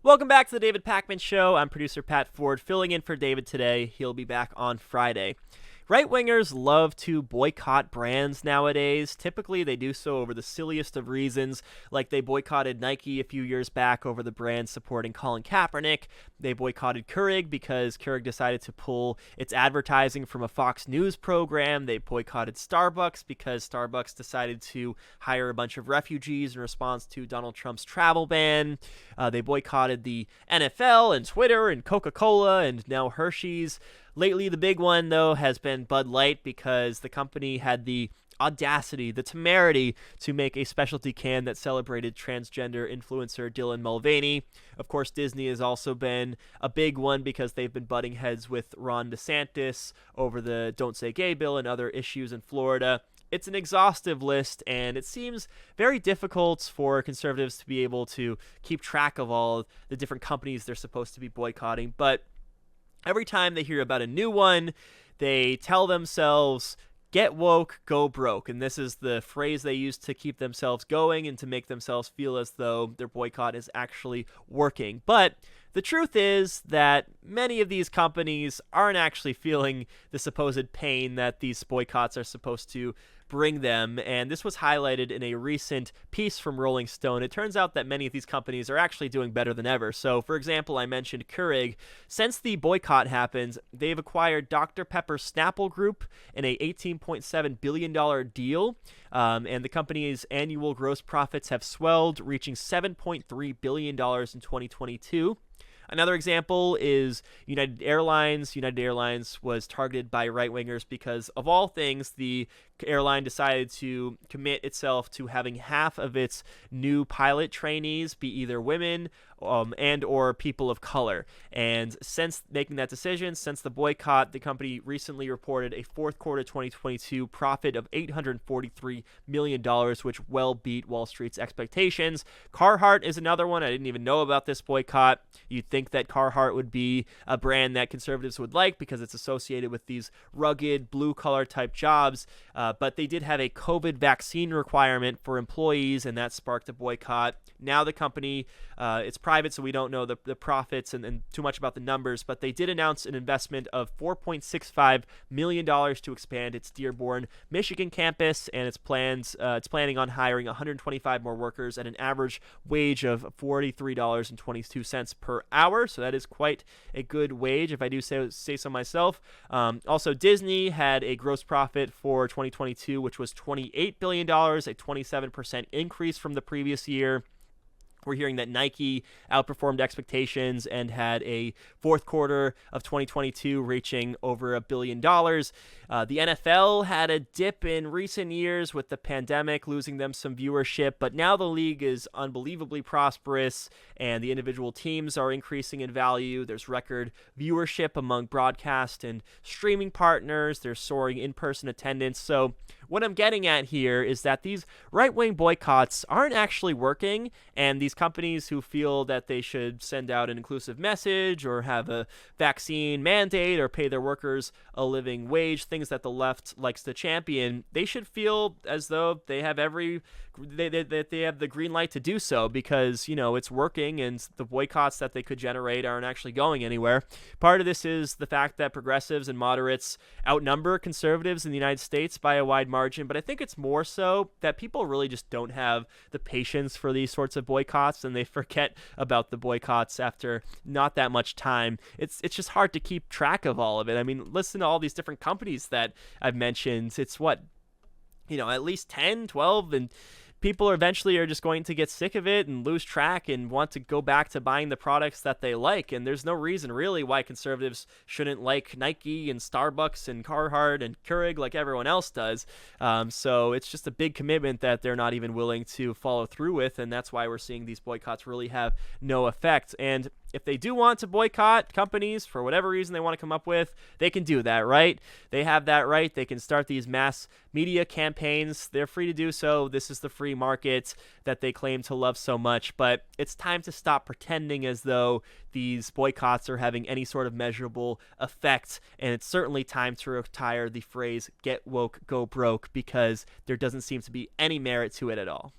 Welcome back to the David Pakman Show. I'm producer Pat Ford, filling in for David today. He'll be back on Friday. Right-wingers love to boycott brands nowadays. Typically, they do so over the silliest of reasons, like they boycotted Nike a few years back over the brand supporting Colin Kaepernick. They boycotted Keurig because Keurig decided to pull its advertising from a Fox News program. They boycotted Starbucks because Starbucks decided to hire a bunch of refugees in response to Donald Trump's travel ban. They boycotted the NFL and Twitter and Coca-Cola and now Hershey's. Lately, the big one, though, has been Bud Light because the company had the audacity, the temerity to make a specialty can that celebrated transgender influencer Dylan Mulvaney. Of course, Disney has also been a big one because they've been butting heads with Ron DeSantis over the Don't Say Gay bill and other issues in Florida. It's an exhaustive list, and it seems very difficult for conservatives to be able to keep track of all the different companies they're supposed to be boycotting, but every time they hear about a new one, they tell themselves, get woke, go broke. And this is the phrase they use to keep themselves going and to make themselves feel as though their boycott is actually working. But the truth is that many of these companies aren't actually feeling the supposed pain that these boycotts are supposed to bring them, and this was highlighted in a recent piece from Rolling Stone. It turns out that many of these companies are actually doing better than ever. So, for example, I mentioned Keurig. Since the boycott happened, they've acquired Dr. Pepper Snapple Group in a $18.7 billion deal, and the company's annual gross profits have swelled, reaching $7.3 billion in 2022. Another example is United Airlines. United Airlines was targeted by right-wingers because, of all things, the airline decided to commit itself to having half of its new pilot trainees be either women and or people of color. And since making that decision, since the boycott, the company recently reported a fourth quarter 2022 profit of $843 million, which well beat Wall Street's expectations. Carhartt is another one. I didn't even know about this boycott. You'd think that Carhartt would be a brand that conservatives would like because it's associated with these rugged blue-collar type jobs, but they did have a COVID vaccine requirement for employees, and that sparked a boycott. Now the company, it's private, so we don't know the profits and too much about the numbers, but they did announce an investment of $4.65 million to expand its Dearborn, Michigan campus, and it's planning on hiring 125 more workers at an average wage of $43.22 per hour, so that is quite a good wage, if I do say so myself. Also, Disney had a gross profit for 2022, which was $28 billion, a 27% increase from the previous year. We're hearing that Nike outperformed expectations and had a fourth quarter of 2022 reaching over $1 billion. The NFL had a dip in recent years with the pandemic, losing them some viewership, but now the league is unbelievably prosperous and the individual teams are increasing in value. There's record viewership among broadcast and streaming partners. There's soaring in-person attendance. So what I'm getting at here is that these right-wing boycotts aren't actually working, and these companies who feel that they should send out an inclusive message or have a vaccine mandate or pay their workers a living wage, things that the left likes to champion, they should feel as though they have they have the green light to do so because, it's working and the boycotts that they could generate aren't actually going anywhere. Part of this is the fact that progressives and moderates outnumber conservatives in the United States by a wide margin, but I think it's more so that people really just don't have the patience for these sorts of boycotts and they forget about the boycotts after not that much time. It's just hard to keep track of all of it. I mean, listen to all these different companies that I've mentioned. It's at least 10, 12, and people eventually are just going to get sick of it and lose track and want to go back to buying the products that they like. And there's no reason really why conservatives shouldn't like Nike and Starbucks and Carhartt and Keurig like everyone else does. So it's just a big commitment that they're not even willing to follow through with. And that's why we're seeing these boycotts really have no effect. And if they do want to boycott companies for whatever reason they want to come up with, they can do that, right? They have that right. They can start these mass media campaigns. They're free to do so. This is the free market that they claim to love so much. But it's time to stop pretending as though these boycotts are having any sort of measurable effect. And it's certainly time to retire the phrase, get woke, go broke, because there doesn't seem to be any merit to it at all.